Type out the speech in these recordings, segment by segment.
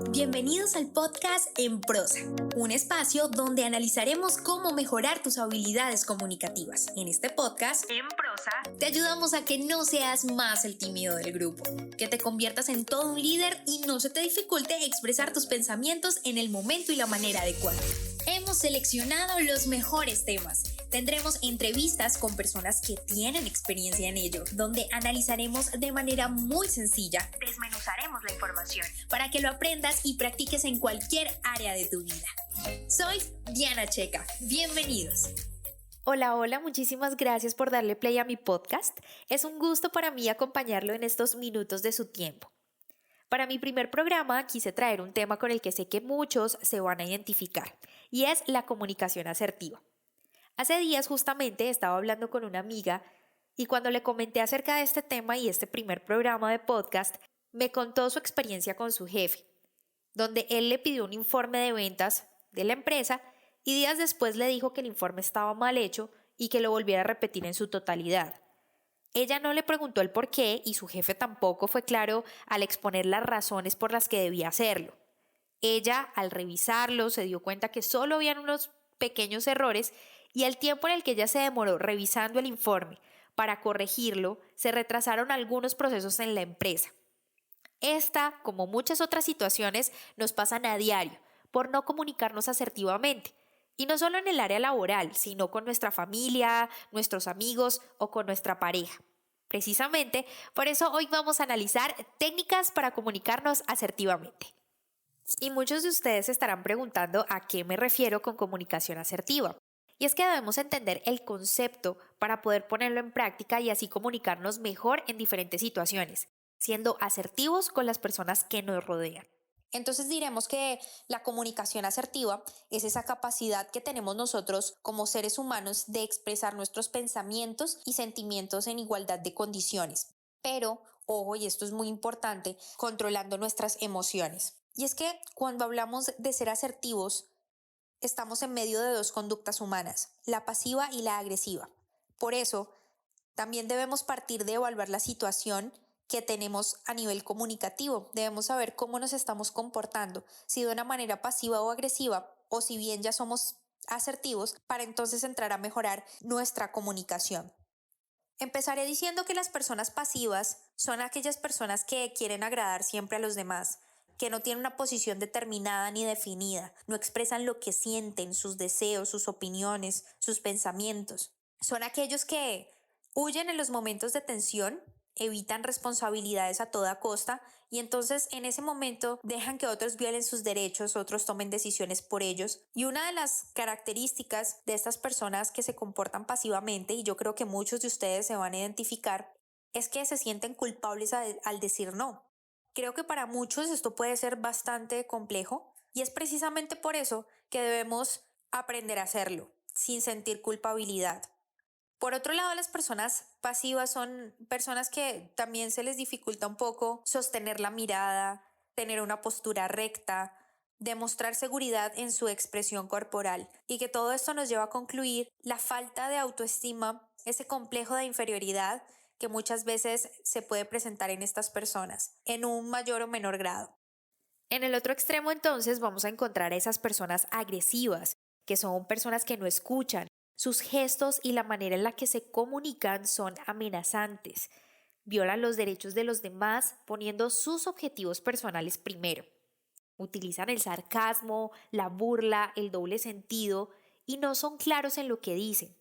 Bienvenidos al podcast En Prosa, un espacio donde analizaremos cómo mejorar tus habilidades comunicativas. En este podcast, En Prosa, te ayudamos a que no seas más el tímido del grupo, que te conviertas en todo un líder y no se te dificulte expresar tus pensamientos en el momento y la manera adecuada. Hemos seleccionado los mejores temas. Tendremos entrevistas con personas que tienen experiencia en ello, donde analizaremos de manera muy sencilla, desmenuzaremos la información para que lo aprendas y practiques en cualquier área de tu vida. Soy Diana Checa, bienvenidos. Hola, muchísimas gracias por darle play a mi podcast. Es un gusto para mí acompañarlo en estos minutos de su tiempo. Para mi primer programa quise traer un tema con el que sé que muchos se van a identificar, y es la comunicación asertiva. Hace días justamente estaba hablando con una amiga y cuando le comenté acerca de este tema y este primer programa de podcast, me contó su experiencia con su jefe, donde él le pidió un informe de ventas de la empresa y días después le dijo que el informe estaba mal hecho y que lo volviera a repetir en su totalidad. Ella no le preguntó el por qué y su jefe tampoco fue claro al exponer las razones por las que debía hacerlo. Ella, al revisarlo, se dio cuenta que solo habían unos pequeños errores y el tiempo en el que ella se demoró revisando el informe para corregirlo, se retrasaron algunos procesos en la empresa. Esta, como muchas otras situaciones, nos pasan a diario por no comunicarnos asertivamente. Y no solo en el área laboral, sino con nuestra familia, nuestros amigos o con nuestra pareja. Precisamente, por eso hoy vamos a analizar técnicas para comunicarnos asertivamente. Y muchos de ustedes se estarán preguntando a qué me refiero con comunicación asertiva. Y es que debemos entender el concepto para poder ponerlo en práctica y así comunicarnos mejor en diferentes situaciones, siendo asertivos con las personas que nos rodean. Entonces diremos que la comunicación asertiva es esa capacidad que tenemos nosotros como seres humanos de expresar nuestros pensamientos y sentimientos en igualdad de condiciones. Pero, ojo, y esto es muy importante, controlando nuestras emociones. Y es que cuando hablamos de ser asertivos, estamos en medio de dos conductas humanas, la pasiva y la agresiva. Por eso, también debemos partir de evaluar la situación que tenemos a nivel comunicativo. Debemos saber cómo nos estamos comportando, si de una manera pasiva o agresiva, o si bien ya somos asertivos, para entonces entrar a mejorar nuestra comunicación. Empezaré diciendo que las personas pasivas son aquellas personas que quieren agradar siempre a los demás, que no tienen una posición determinada ni definida, no expresan lo que sienten, sus deseos, sus opiniones, sus pensamientos. Son aquellos que huyen en los momentos de tensión, evitan responsabilidades a toda costa y entonces en ese momento dejan que otros violen sus derechos, otros tomen decisiones por ellos. Y una de las características de estas personas que se comportan pasivamente, y yo creo que muchos de ustedes se van a identificar, es que se sienten culpables al decir no. Creo que para muchos esto puede ser bastante complejo y es precisamente por eso que debemos aprender a hacerlo sin sentir culpabilidad. Por otro lado, las personas pasivas son personas que también se les dificulta un poco sostener la mirada, tener una postura recta, demostrar seguridad en su expresión corporal y que todo esto nos lleva a concluir la falta de autoestima, ese complejo de inferioridad que muchas veces se puede presentar en estas personas, en un mayor o menor grado. En el otro extremo entonces vamos a encontrar a esas personas agresivas, que son personas que no escuchan. Sus gestos y la manera en la que se comunican son amenazantes. Violan los derechos de los demás poniendo sus objetivos personales primero. Utilizan el sarcasmo, la burla, el doble sentido y no son claros en lo que dicen.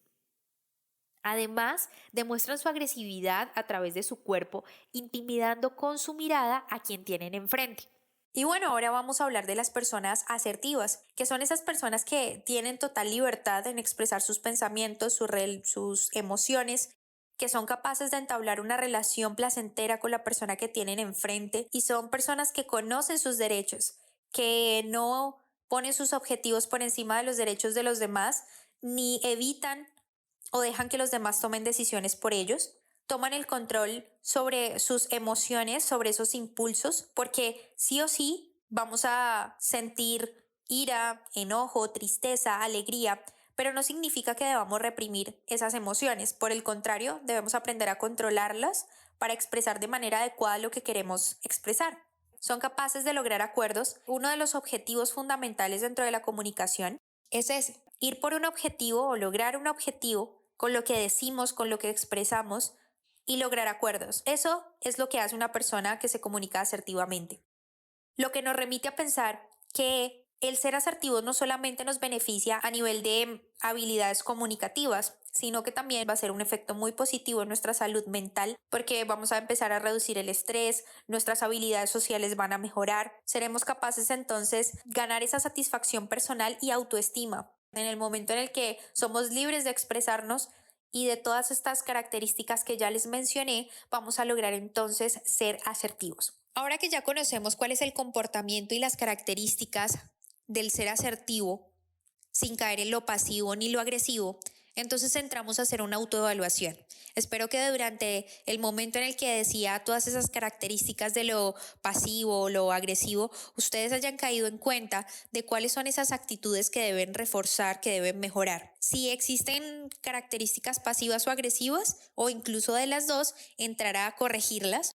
Además, demuestran su agresividad a través de su cuerpo, intimidando con su mirada a quien tienen enfrente. Y bueno, ahora vamos a hablar de las personas asertivas, que son esas personas que tienen total libertad en expresar sus pensamientos, sus emociones, que son capaces de entablar una relación placentera con la persona que tienen enfrente y son personas que conocen sus derechos, que no ponen sus objetivos por encima de los derechos de los demás, ni evitan o dejan que los demás tomen decisiones por ellos, toman el control sobre sus emociones, sobre esos impulsos, porque sí o sí vamos a sentir ira, enojo, tristeza, alegría, pero no significa que debamos reprimir esas emociones. Por el contrario, debemos aprender a controlarlas para expresar de manera adecuada lo que queremos expresar. son capaces de lograr acuerdos. Uno de los objetivos fundamentales dentro de la comunicación es ese, ir por un objetivo o lograr un objetivo con lo que decimos, con lo que expresamos y lograr acuerdos. Eso es lo que hace una persona que se comunica asertivamente. Lo que nos remite a pensar que el ser asertivos no solamente nos beneficia a nivel de habilidades comunicativas, sino que también va a ser un efecto muy positivo en nuestra salud mental porque vamos a empezar a reducir el estrés, nuestras habilidades sociales van a mejorar, seremos capaces entonces ganar esa satisfacción personal y autoestima. En el momento en el que somos libres de expresarnos y de todas estas características que ya les mencioné, vamos a lograr entonces ser asertivos. Ahora que ya conocemos cuál es el comportamiento y las características del ser asertivo, sin caer en lo pasivo ni lo agresivo, entonces entramos a hacer una autoevaluación. Espero que durante el momento en el que decía todas esas características de lo pasivo o lo agresivo, ustedes hayan caído en cuenta de cuáles son esas actitudes que deben reforzar, que deben mejorar. Si existen características pasivas o agresivas, o incluso de las dos, entrar a corregirlas.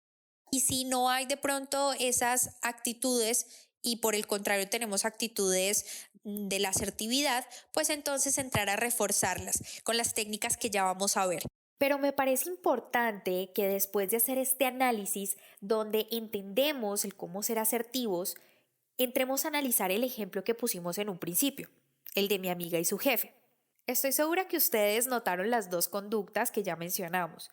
Y si no hay de pronto esas actitudes y por el contrario tenemos actitudes de la asertividad, pues entonces entrar a reforzarlas con las técnicas que ya vamos a ver. Pero me parece importante que después de hacer este análisis donde entendemos el cómo ser asertivos, entremos a analizar el ejemplo que pusimos en un principio, el de mi amiga y su jefe. Estoy segura que ustedes notaron las dos conductas que ya mencionamos.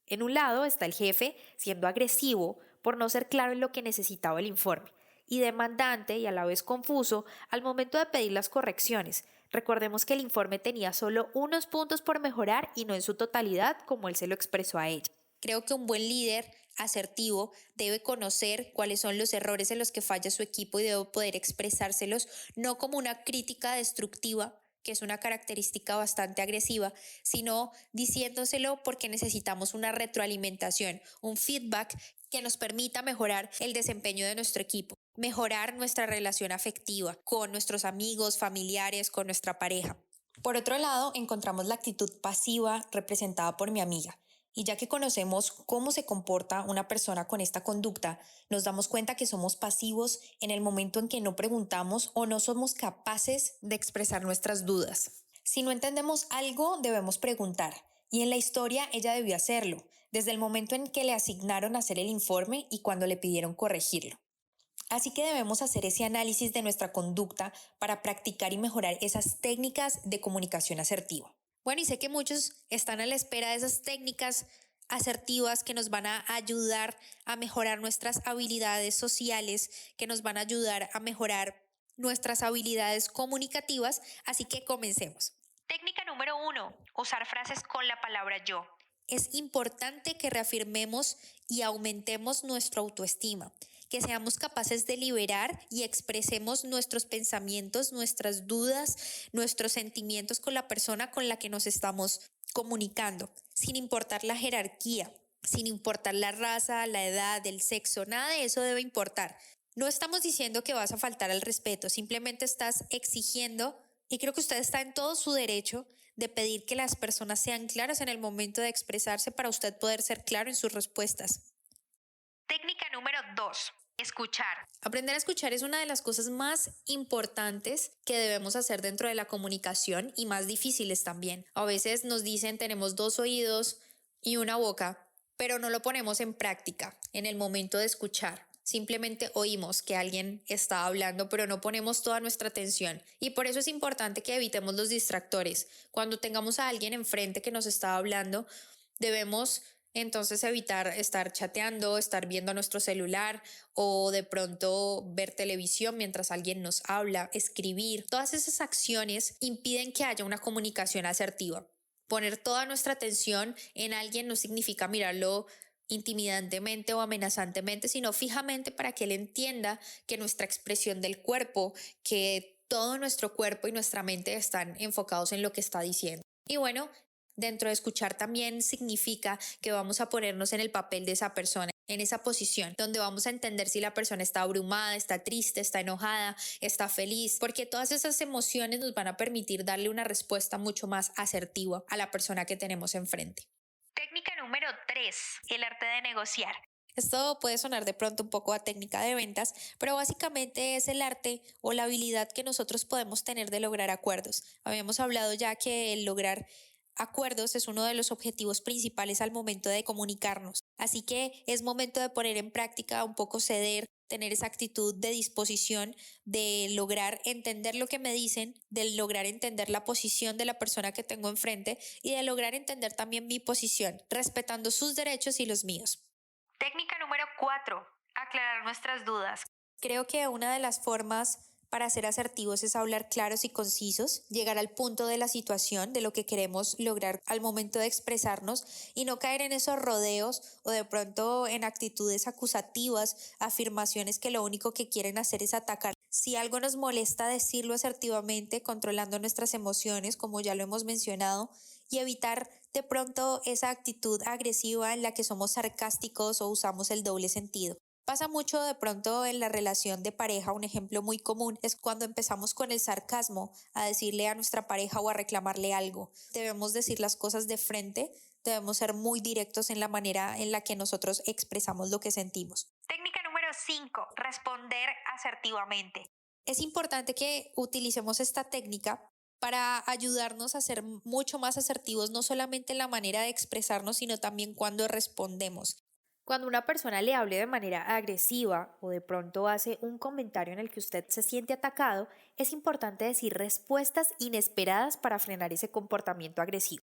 En un lado está el jefe siendo agresivo por no ser claro en lo que necesitaba el informe y demandante y a la vez confuso al momento de pedir las correcciones. Recordemos que el informe tenía solo unos puntos por mejorar y no en su totalidad como él se lo expresó a ella. Creo que un buen líder asertivo debe conocer cuáles son los errores en los que falla su equipo y debe poder expresárselos no como una crítica destructiva, que es una característica bastante agresiva, sino diciéndoselo porque necesitamos una retroalimentación, un feedback que nos permita mejorar el desempeño de nuestro equipo, mejorar nuestra relación afectiva con nuestros amigos, familiares, con nuestra pareja. Por otro lado, encontramos la actitud pasiva representada por mi amiga. Y ya que conocemos cómo se comporta una persona con esta conducta, nos damos cuenta que somos pasivos en el momento en que no preguntamos o no somos capaces de expresar nuestras dudas. Si no entendemos algo, debemos preguntar. Y en la historia ella debió hacerlo, desde el momento en que le asignaron hacer el informe y cuando le pidieron corregirlo. Así que debemos hacer ese análisis de nuestra conducta para practicar y mejorar esas técnicas de comunicación asertiva. Bueno, y sé que muchos están a la espera de esas técnicas asertivas que nos van a ayudar a mejorar nuestras habilidades sociales, que nos van a ayudar a mejorar nuestras habilidades comunicativas, así que comencemos. Técnica número 1, usar frases con la palabra yo. Es importante que reafirmemos y aumentemos nuestra autoestima, que seamos capaces de liberar y expresemos nuestros pensamientos, nuestras dudas, nuestros sentimientos con la persona con la que nos estamos comunicando, sin importar la jerarquía, sin importar la raza, la edad, el sexo, nada de eso debe importar. No estamos diciendo que vas a faltar al respeto, simplemente estás exigiendo, y creo que usted está en todo su derecho de pedir que las personas sean claras en el momento de expresarse para usted poder ser claro en sus respuestas. Técnica número 2. Escuchar. Aprender a escuchar es una de las cosas más importantes que debemos hacer dentro de la comunicación y más difíciles también. A veces nos dicen tenemos 2 oídos y una boca, pero no lo ponemos en práctica en el momento de escuchar. Simplemente oímos que alguien está hablando, pero no ponemos toda nuestra atención. Y por eso es importante que evitemos los distractores. Cuando tengamos a alguien enfrente que nos está hablando, debemos entonces evitar estar chateando, estar viendo nuestro celular o de pronto ver televisión mientras alguien nos habla, escribir. Todas esas acciones impiden que haya una comunicación asertiva. Poner toda nuestra atención en alguien no significa mirarlo intimidantemente o amenazantemente, sino fijamente para que él entienda que nuestra expresión del cuerpo, que todo nuestro cuerpo y nuestra mente están enfocados en lo que está diciendo. Y bueno, dentro de escuchar también significa que vamos a ponernos en el papel de esa persona, en esa posición, donde vamos a entender si la persona está abrumada, está triste, está enojada, está feliz, porque todas esas emociones nos van a permitir darle una respuesta mucho más asertiva a la persona que tenemos enfrente. Técnica número 3, el arte de negociar. Esto puede sonar de pronto un poco a técnica de ventas, pero básicamente es el arte o la habilidad que nosotros podemos tener de lograr acuerdos. Habíamos hablado ya que el lograr acuerdos es uno de los objetivos principales al momento de comunicarnos. Así que es momento de poner en práctica un poco ceder, tener esa actitud de disposición, de lograr entender lo que me dicen, de lograr entender la posición de la persona que tengo enfrente y de lograr entender también mi posición, respetando sus derechos y los míos. Técnica número 4. Aclarar nuestras dudas. Creo que una de las formas para ser asertivos es hablar claros y concisos, llegar al punto de la situación, de lo que queremos lograr al momento de expresarnos y no caer en esos rodeos o de pronto en actitudes acusativas, afirmaciones que lo único que quieren hacer es atacar. Si algo nos molesta, decirlo asertivamente, controlando nuestras emociones, como ya lo hemos mencionado, y evitar de pronto esa actitud agresiva en la que somos sarcásticos o usamos el doble sentido. Pasa mucho de pronto en la relación de pareja, un ejemplo muy común es cuando empezamos con el sarcasmo a decirle a nuestra pareja o a reclamarle algo. Debemos decir las cosas de frente, debemos ser muy directos en la manera en la que nosotros expresamos lo que sentimos. Técnica número 5. Responder asertivamente. Es importante que utilicemos esta técnica para ayudarnos a ser mucho más asertivos, no solamente en la manera de expresarnos, sino también cuando respondemos. Cuando una persona le hable de manera agresiva o de pronto hace un comentario en el que usted se siente atacado, es importante decir respuestas inesperadas para frenar ese comportamiento agresivo.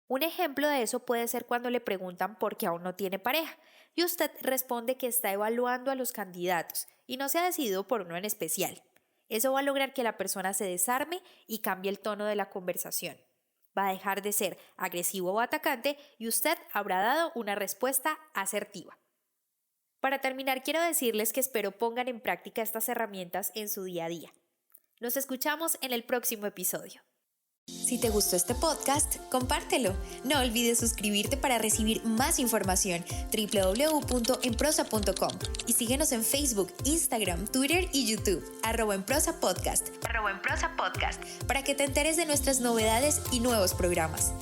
Un ejemplo de eso puede ser cuando le preguntan por qué aún no tiene pareja y usted responde que está evaluando a los candidatos y no se ha decidido por uno en especial. Eso va a lograr que la persona se desarme y cambie el tono de la conversación. Va a dejar de ser agresivo o atacante y usted habrá dado una respuesta asertiva. Para terminar, quiero decirles que espero pongan en práctica estas herramientas en su día a día. Nos escuchamos en el próximo episodio. Si te gustó este podcast, compártelo. No olvides suscribirte para recibir más información www.enprosa.com y síguenos en Facebook, Instagram, Twitter y YouTube @enprosapodcast para que te enteres de nuestras novedades y nuevos programas.